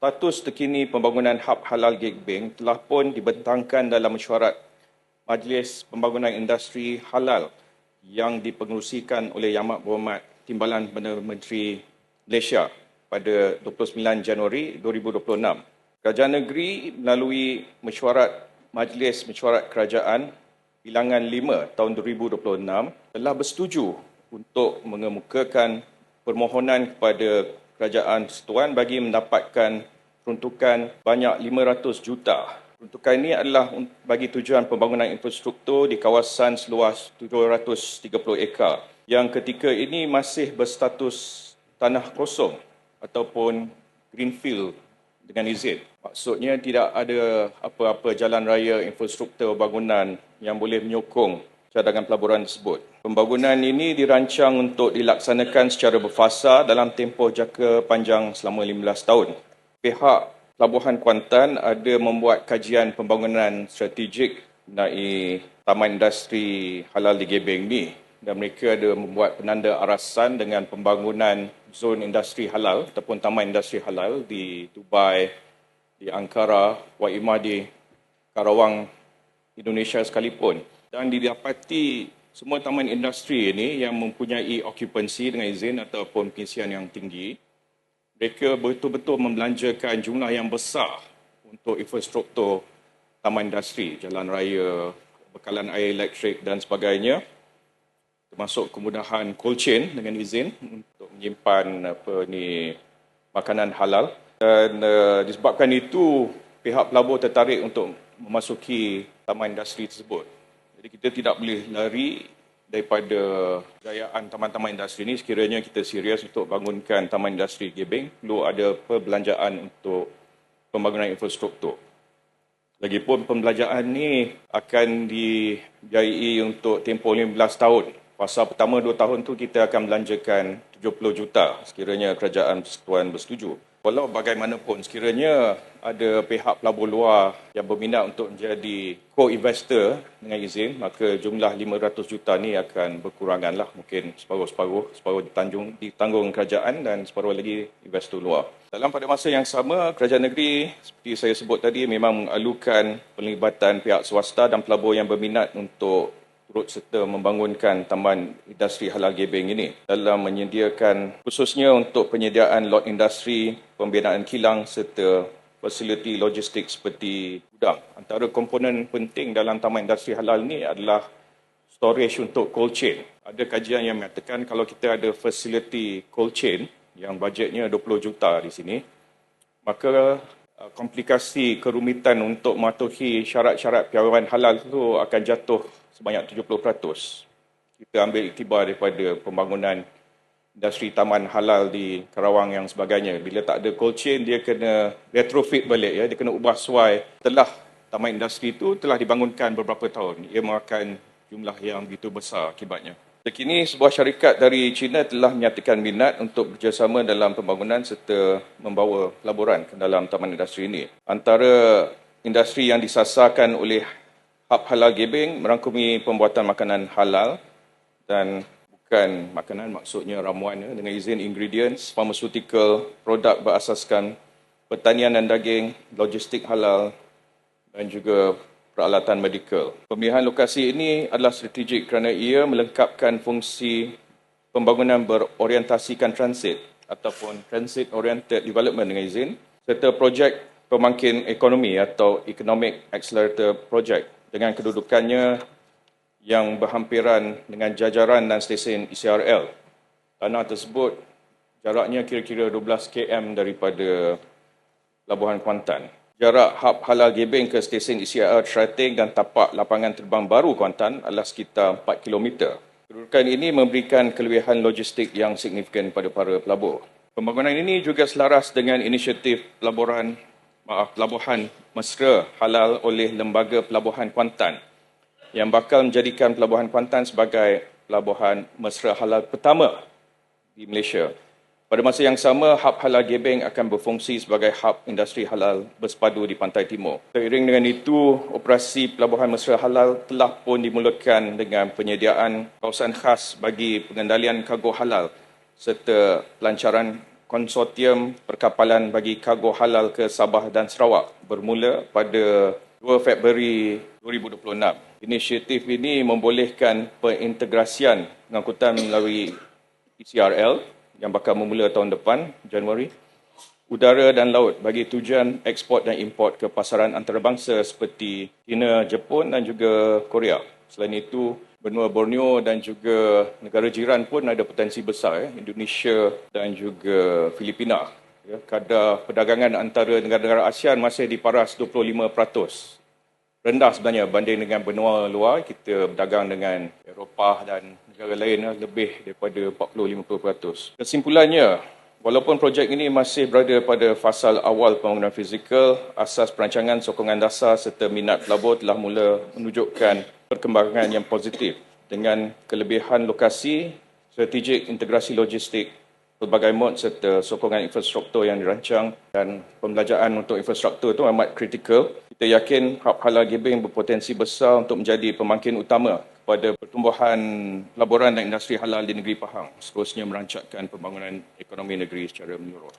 Status terkini pembangunan hub halal Gebeng telah pun dibentangkan dalam mesyuarat Majlis Pembangunan Industri Halal yang dipengerusikan oleh Yang Amat Berhormat Timbalan Perdana Menteri Malaysia pada 29 Januari 2026. Kerajaan negeri melalui mesyuarat Majlis Mesyuarat Kerajaan Bilangan 5 tahun 2026 telah bersetuju untuk mengemukakan permohonan kepada Kerajaan Persekutuan bagi mendapatkan peruntukan banyak 500 juta. Peruntukan ini adalah bagi tujuan pembangunan infrastruktur di kawasan seluas 730 ekar yang ketika ini masih berstatus tanah kosong ataupun greenfield dengan izin. Maksudnya tidak ada apa-apa jalan raya infrastruktur bangunan yang boleh menyokong cadangan pelaburan tersebut. Pembangunan ini dirancang untuk dilaksanakan secara berfasa dalam tempoh jangka panjang selama 15 tahun. Pihak Pelabuhan Kuantan ada membuat kajian pembangunan strategik mengenai Taman Industri Halal di Gebeng ini dan mereka ada membuat penanda arasan dengan pembangunan zon industri halal ataupun Taman Industri Halal di Dubai, di Ankara, Waimah di Karawang, Indonesia sekalipun. Dan didapati semua taman industri ini yang mempunyai okupansi dengan izin ataupun pengisian yang tinggi, mereka betul-betul membelanjakan jumlah yang besar untuk infrastruktur taman industri, jalan raya, bekalan air elektrik dan sebagainya, termasuk kemudahan cold chain dengan izin untuk menyimpan makanan halal. Dan disebabkan itu, pihak pelabur tertarik untuk memasuki taman industri tersebut. Jadi kita tidak boleh lari daripada kejayaan taman-taman industri ini. Sekiranya kita serius untuk bangunkan Taman Industri Gebeng, perlu ada perbelanjaan untuk pembangunan infrastruktur. Lagipun pembelanjaan ini akan dibiayai untuk tempoh 15 tahun. Fasa pertama 2 tahun tu kita akan belanjakan 70 juta sekiranya Kerajaan Persekutuan bersetuju. Walau bagaimanapun, sekiranya ada pihak pelabur luar yang berminat untuk menjadi co-investor dengan izin, maka jumlah 500 juta ni akan berkuranganlah. Mungkin separuh ditanggung kerajaan dan separuh lagi investor luar. Dalam pada masa yang sama, kerajaan negeri seperti saya sebut tadi memang mengalukan pelibatan pihak swasta dan pelabur yang berminat untuk turut serta membangunkan Taman Industri Halal Gebeng ini dalam menyediakan khususnya untuk penyediaan lot industri, pembinaan kilang serta fasiliti logistik seperti gudang. Antara komponen penting dalam Taman Industri Halal ini adalah storage untuk cold chain. Ada kajian yang mengatakan kalau kita ada fasiliti cold chain yang bajetnya 20 juta di sini, maka komplikasi kerumitan untuk mematuhi syarat-syarat piawaian halal itu akan jatuh sebanyak 70%. Kita ambil iktibar daripada pembangunan industri taman halal di Karawang yang sebagainya. Bila tak ada cold chain, dia kena retrofit balik, dia kena ubah suai. Setelah taman industri itu telah dibangunkan beberapa tahun, ia memakan jumlah yang begitu besar akibatnya. Sekini sebuah syarikat dari China telah menyatakan minat untuk bekerjasama dalam pembangunan serta membawa pelaburan ke dalam taman industri ini. Antara industri yang disasarkan oleh Hub Halal Gebeng merangkumi pembuatan makanan halal dan bukan makanan, maksudnya ramuan dengan izin ingredients, pharmaceutical, produk berasaskan pertanian dan daging, logistik halal dan juga peralatan medikal. Pemilihan lokasi ini adalah strategik kerana ia melengkapkan fungsi pembangunan berorientasikan transit ataupun transit oriented development dengan izin serta projek pembangkit ekonomi atau economic accelerator project dengan kedudukannya yang berhampiran dengan jajaran dan stesen ECRL. Tanah tersebut jaraknya kira-kira 12 km daripada Pelabuhan Kuantan. Jarak Hub Halal Gebeng ke stesen ECRL Terating dan tapak lapangan terbang baru Kuantan adalah sekitar 4 km. Kedudukan ini memberikan kelebihan logistik yang signifikan kepada para pelabur. Pembangunan ini juga selaras dengan inisiatif Pelabuhan Mesra Halal oleh Lembaga Pelabuhan Kuantan yang bakal menjadikan Pelabuhan Kuantan sebagai pelabuhan mesra halal pertama di Malaysia. Pada masa yang sama, Hub Halal Gebeng akan berfungsi sebagai hub industri halal bersepadu di Pantai Timur. Seiring dengan itu, operasi Pelabuhan Mesra Halal telah pun dimulakan dengan penyediaan kawasan khas bagi pengendalian kargo halal serta pelancaran konsortium perkapalan bagi kargo halal ke Sabah dan Sarawak bermula pada 2 Februari 2026. Inisiatif ini membolehkan pengintegrasian pengangkutan melalui ECRL yang bakal memula tahun depan, Januari, udara dan laut bagi tujuan ekspor dan import ke pasaran antarabangsa seperti China, Jepun dan juga Korea. Selain itu, benua Borneo dan juga negara jiran pun ada potensi besar, Indonesia dan juga Filipina. Kadar perdagangan antara negara-negara ASEAN masih di paras 25%. Rendah sebenarnya banding dengan benua luar, kita berdagang dengan Eropah dan negara lain lebih daripada 40-50%. Kesimpulannya, walaupun projek ini masih berada pada fasa awal pembangunan fizikal, asas perancangan sokongan dasar serta minat pelabur telah mula menunjukkan perkembangan yang positif dengan kelebihan lokasi, strategik integrasi logistik, pelbagai mod serta sokongan infrastruktur yang dirancang dan pembelajaran untuk infrastruktur itu amat kritikal. Kita yakin Hub Halal Gebeng berpotensi besar untuk menjadi pemangkin utama kepada pertumbuhan pelaburan dan industri halal di negeri Pahang, seterusnya merancangkan pembangunan ekonomi negeri secara menyeluruh.